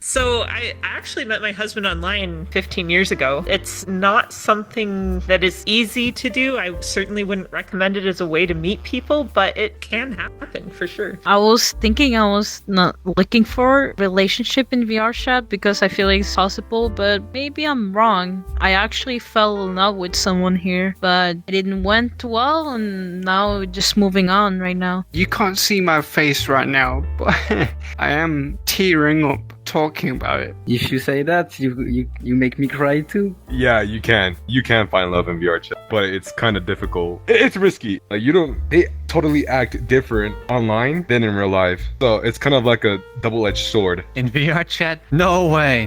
So I actually met my husband online 15 years ago. It's not something that is easy to do. I certainly wouldn't recommend it as a way to meet people, but it can happen for sure. I was thinking I was not looking for relationship in VR chat because I feel like it's possible, but maybe I'm wrong. I actually fell in love with someone here, but it didn't went well, and now just moving on right now. You can't see my face right now, but I am tearing up talking about it. If you say that, you make me cry too. Yeah, you can. You can find love in VR chat, but it's kind of difficult. It's risky. Like they totally act different online than in real life. So it's kind of like a double-edged sword. In VR chat? No way.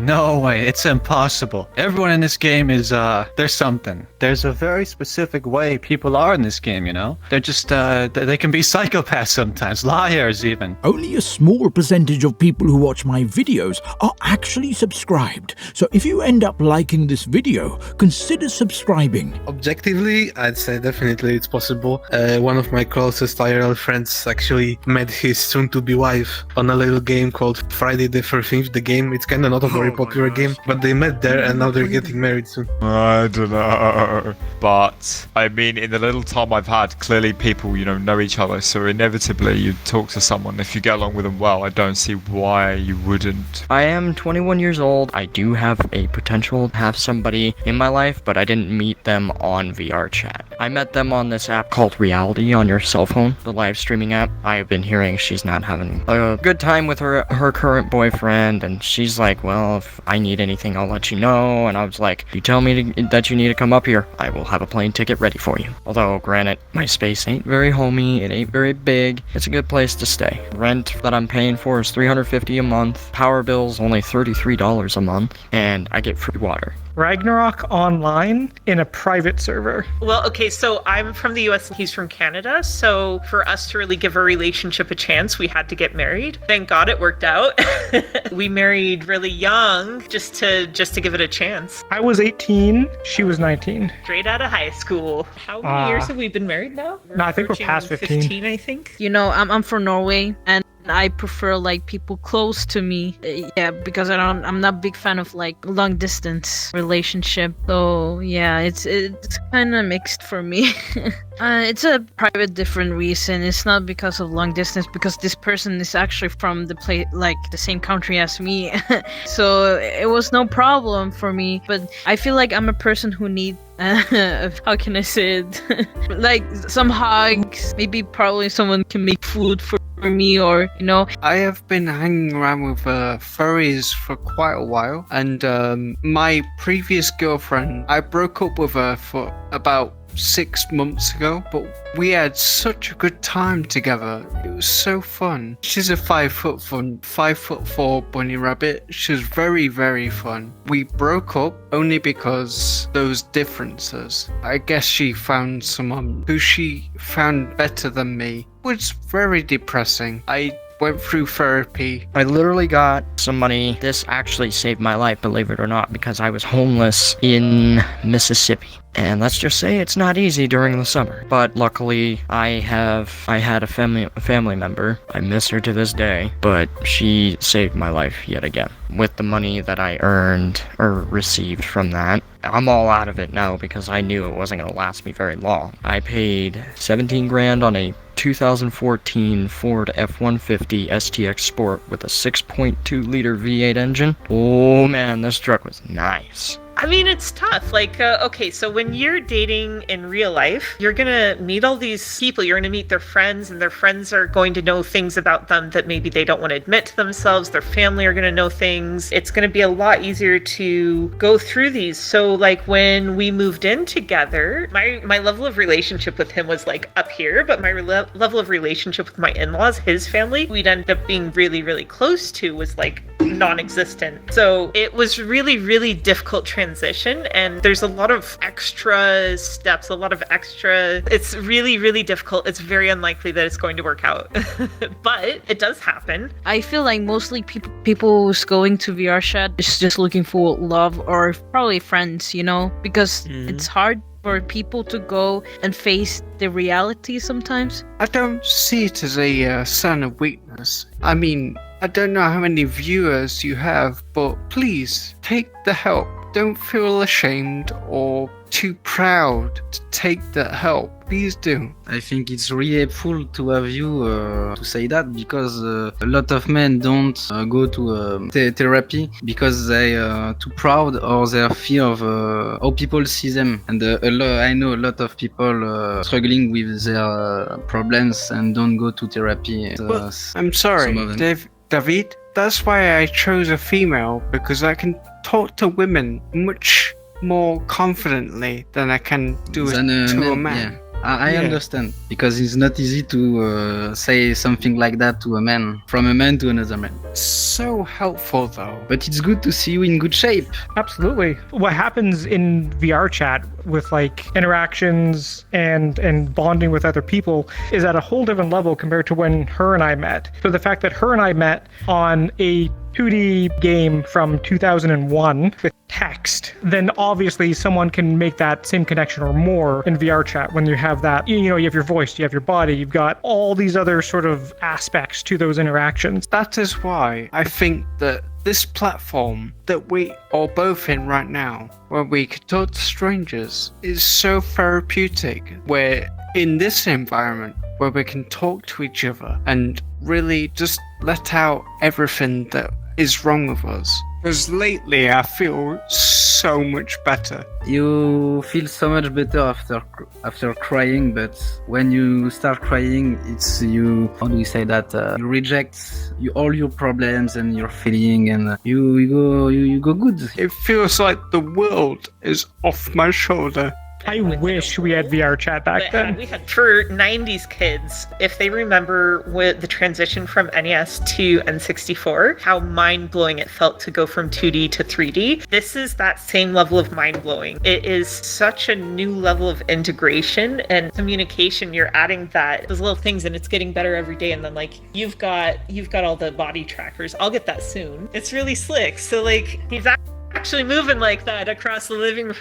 It's impossible. Everyone in this game is, there's something. There's a very specific way people are in this game, you know? They're just, they can be psychopaths sometimes, liars even. Only a small percentage of people who watch my videos are actually subscribed. So if you end up liking this video, consider subscribing. Objectively, I'd say definitely it's possible. One of my closest IRL friends actually met his soon-to-be wife on a little game called Friday the 13th. The game, it's kind of not a very popular game, but they met there and now they're getting married soon. I don't know. But, I mean, in the little time I've had, clearly people, know each other. So inevitably you talk to someone. If you get along with them well, I don't see why you wouldn't. I am 21 years old. I do have a potential to have somebody in my life, but I didn't meet them on VR chat. I met them on this app called Reality on your cell phone, the live streaming app. I've been hearing she's not having a good time with her current boyfriend, and she's like, well, if I need anything, I'll let you know. And I was like, you tell me that you need to come up here, I will have a plane ticket ready for you. Although, granted, my space ain't very homey, it ain't very big. It's a good place to stay. Rent that I'm paying for is $350 a month. Power bill's only $33 a month, and I get free water. Ragnarok online in a private server. Well, okay, so I'm from the US and he's from Canada. So for us to really give our relationship a chance, we had to get married. Thank God it worked out. We married really young just to give it a chance. I was 18, she was 19. Straight out of high school. How many years have we been married now? No, I think we're past 15. I think. I'm from Norway, and I prefer like people close to me. Yeah, because I'm not a big fan of like long distance relationship. So yeah, it's kind of mixed for me. It's a private different reason. It's not because of long distance, because this person is actually from the same country as me. So it was no problem for me. But I feel like I'm a person who needs how can I say it? Like some hugs, maybe probably someone can make food for me, or I have been hanging around with furries for quite a while, and my previous girlfriend, I broke up with her for about 6 months ago, but we had such a good time together. It was so fun. She's a 5'4" bunny rabbit. She's very, very fun. We broke up only because those differences. I guess she found someone who she found better than me. It was very depressing. I went through therapy. I literally got some money. This actually saved my life, believe it or not, because I was homeless in Mississippi. And let's just say it's not easy during the summer. But luckily, I had a family member. I miss her to this day, but she saved my life yet again. With the money that I earned or received from that, I'm all out of it now because I knew it wasn't going to last me very long. I paid 17 grand on a 2014 Ford F-150 STX Sport with a 6.2 liter V8 engine. Oh man, this truck was nice. I mean, it's tough. Like, okay, so when you're dating in real life, you're gonna meet all these people. You're gonna meet their friends, and their friends are going to know things about them that maybe they don't want to admit to themselves. Their family are gonna know things. It's gonna be a lot easier to go through these. So, like, when we moved in together, my level of relationship with him was, like, up here, but my level of relationship with my in-laws, his family, we'd end up being really, really close to was, like, non-existent. So it was really, really difficult transition, and there's a lot of extra steps, it's really, really difficult. It's very unlikely that it's going to work out. But it does happen. I feel like mostly people who's going to VR chat is just looking for love or probably friends, because it's hard for people to go and face the reality sometimes. I don't see it as a sign of weakness. I mean, I don't know how many viewers you have, but please take the help. Don't feel ashamed or too proud to take that help. Please do. I think it's really helpful to have you to say that, because a lot of men don't go to therapy because they are too proud, or they are fear of how people see them. And I know a lot of people struggling with their problems and don't go to therapy. Well, I'm sorry, David. That's why I chose a female, because I can talk to women much more confidently than I can do it to a man. Yeah. I understand, because it's not easy to say something like that to a man, from a man to another man. So helpful though. But it's good to see you in good shape. Absolutely. What happens in VR chat with like interactions and bonding with other people is at a whole different level compared to when her and I met. So the fact that her and I met on a 2D game from 2001 with text, then obviously someone can make that same connection or more in VR chat when you have that, you know, you have your voice, you have your body, you've got all these other sort of aspects to those interactions. That is why I think that this platform that we are both in right now, where we can talk to strangers, is so therapeutic. We're in this environment where we can talk to each other and really just let out everything that is wrong with us. Because lately I feel so much better. You feel so much better after crying, but when you start crying, it's you. How do we say that? You reject all your problems and your feeling, and you go good. It feels like the world is off my shoulder. I wish we had VR chat back then. We had, for 90s kids, if they remember with the transition from NES to N64, how mind-blowing it felt to go from 2D to 3D. This is that same level of mind-blowing. It is such a new level of integration and communication. You're adding those little things, and it's getting better every day. And then like you've got all the body trackers. I'll get that soon. It's really slick. So like he's actually moving like that across the living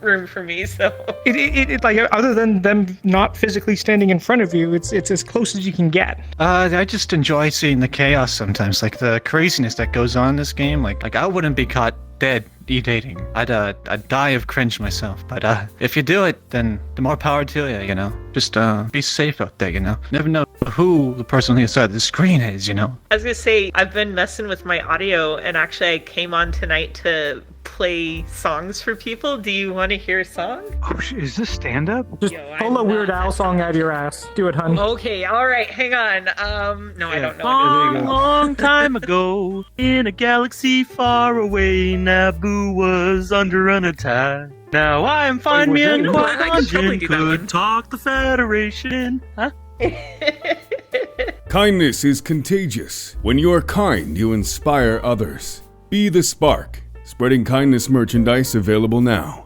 room for me, so it like, other than them not physically standing in front of you, it's as close as you can get. I just enjoy seeing the chaos sometimes, like the craziness that goes on in this game. Like I wouldn't be caught dead e-dating. I'd die of cringe myself. But if you do it, then the more power to you, you know. Just be safe out there, you know. Never know who the person on the other side of the screen is, you know. I was gonna say, I've been messing with my audio, and actually I came on tonight to play songs for people. Do you want to hear a song? Oh, is this stand-up? Just pull a Weird Al song out of your ass. Do it, hun. Okay, all right, hang on. No, I don't know. Long time ago, in a galaxy far away, Naboo was under an attack. Now I am fine, me and Qui-Gon could talk the Federation. Huh? Kindness is contagious. When you are kind, you inspire others. Be the spark. Spreading kindness merchandise available now.